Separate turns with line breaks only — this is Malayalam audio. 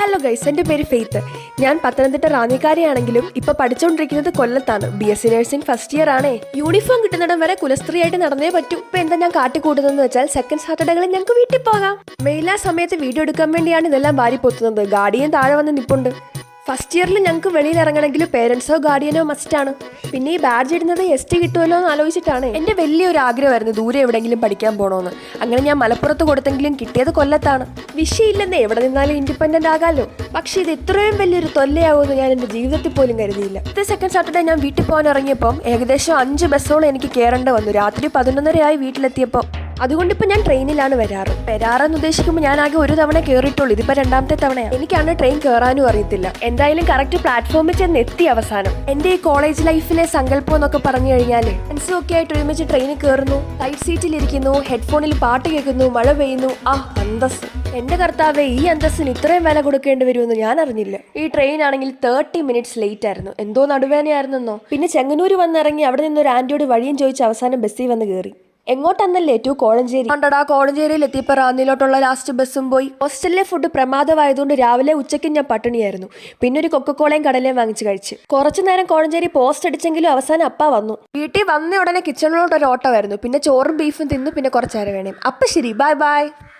ഹലോ ഗൈസ്, എൻ്റെ പേര് ഫെയ്ത്ത്. ഞാൻ പത്തനംതിട്ട റാന്നിക്കാരിയാണെങ്കിലും ഇപ്പോൾ പഠിച്ചുകൊണ്ടിരിക്കുന്നത് കൊല്ലത്താണ്. BSc നഴ്സിംഗ് ഫസ്റ്റ് ഇയർ ആണേ. യൂണിഫോം കിട്ടുന്നിടം വരെ കുലസ്ത്രീയായിട്ട് നടന്നേ പറ്റൂ. ഇപ്പം എന്താ ഞാൻ കാട്ടിക്കൂട്ടുന്നതെന്ന് വെച്ചാൽ സെക്കൻഡ് സാറ്റർഡേകളിൽ ഞങ്ങൾക്ക് വീട്ടിൽ പോകാം. മെയിലാ സമയത്ത് വീഡിയോ എടുക്കാൻ വേണ്ടിയാണ് ഇതെല്ലാം വാരി പൊത്തുന്നത്. ഗാർഡിയൻ താഴെ വന്ന് നിപ്പുണ്ട്. ഫസ്റ്റ് ഇയറിൽ ഞങ്ങൾക്ക് വെളിയിൽ ഇറങ്ങണമെങ്കിൽ പേരൻസോ ഗാർഡിയനോ മസ്റ്റാണ്. പിന്നെ ഈ ബാഡ്ജ് ഇടുന്നത് ST കിട്ടുമല്ലോ എന്ന് ആലോചിച്ചിട്ടാണ്. എൻ്റെ വലിയൊരു ആഗ്രഹമായിരുന്നു ദൂരെ എവിടെയെങ്കിലും പഠിക്കാൻ പോകണമെന്ന്. അങ്ങനെ ഞാൻ മലപ്പുറത്ത് കൊടുത്തെങ്കിലും കിട്ടിയത് കൊല്ലത്താണ്. വിഷയമില്ലെന്ന് എവിടെ നിന്നാലും ഇൻഡിപെൻഡൻ്റ് ആകാമല്ലോ. പക്ഷേ ഇത് ഇത്രയും വലിയൊരു തൊല്ലയാവുമെന്ന് ഞാൻ എൻ്റെ ജീവിതത്തിൽ പോലും കരുതിയില്ല. ഇത് സെക്കൻഡ് സാറ്റർഡേ ഞാൻ വീട്ടിൽ പോകാൻ ഇറങ്ങിയപ്പം ഏകദേശം 5 ബസ്സോളം എനിക്ക് കയറേണ്ട വന്നു. രാത്രി 11:30 വീട്ടിലെത്തിയപ്പോൾ. അതുകൊണ്ടിപ്പോൾ ഞാൻ ട്രെയിനിലാണ് വരാറെന്ന് ഉദ്ദേശിക്കുമ്പോൾ ഞാൻ ആകെ ഒരു തവണ കയറിയിട്ടുള്ളൂ. ഇതിപ്പോൾ 2ാമത്തെ തവണയാണ്. എനിക്കാണ് ട്രെയിൻ കയറാനും അറിയത്തില്ല. എന്തായാലും കറക്റ്റ് പ്ലാറ്റ്ഫോമിൽ ചെന്ന് എത്തി അവസാനം. എൻ്റെ ഈ കോളേജ് ലൈഫിലെ സങ്കല്പം എന്നൊക്കെ പറഞ്ഞു കഴിഞ്ഞാൽ ഫ്രണ്ട്സും ഒക്കെ ആയിട്ട് ഒരുമിച്ച് ട്രെയിനിൽ കയറുന്നു, സൈഡ് സീറ്റിലിരിക്കുന്നു, ഹെഡ്ഫോണിൽ പാട്ട് കേൾക്കുന്നു, മഴ പെയ്യുന്നു. അന്തസ്! എൻ്റെ കർത്താവേ, ഈ അന്തസ്സിന് ഇത്രയും വില കൊടുക്കേണ്ടി വരുമെന്ന് ഞാൻ അറിഞ്ഞില്ല. ഈ ട്രെയിൻ ആണെങ്കിൽ 30 മിനിറ്റ്സ് ലേറ്റ് ആയിരുന്നു. എന്തോ നടുവേനയായിരുന്നെന്നോ. പിന്നെ ചെങ്ങന്നൂർ വന്നിറങ്ങി അവിടെ നിന്നൊരു ആൻറ്റിയോട് വഴിയും ചോദിച്ച് അവസാനം ബസ്സിൽ വന്ന് കയറി. എങ്ങോട്ടെന്നല്ലേ? ടു കോഴഞ്ചേരി. കണ്ടടാ, കോഴഞ്ചേരിയിൽ എത്തിയപ്പോൾ റാന്നിയിലോട്ടുള്ള ലാസ്റ്റ് ബസ്സും പോയി. ഹോസ്റ്റലിലെ ഫുഡ് പ്രമാദമായതുകൊണ്ട് രാവിലെ ഉച്ചയ്ക്കും ഞാൻ പട്ടിണിയായിരുന്നു. പിന്നെ ഒരു കൊക്കക്കോളയും കടലയും വാങ്ങിച്ച് കഴിച്ച് കുറച്ചു നേരം കോഴഞ്ചേരി പോസ്റ്റ് അടിച്ചെങ്കിലും അവസാനം അപ്പ വന്നു. വീട്ടിൽ വന്ന ഉടനെ കിച്ചണിലോട്ട് ഒരു ഓട്ടമായിരുന്നു. പിന്നെ ചോറും ബീഫും തിന്നു. പിന്നെ കുറച്ചേരം വേണേ. അപ്പം ശരി, ബൈ ബൈ.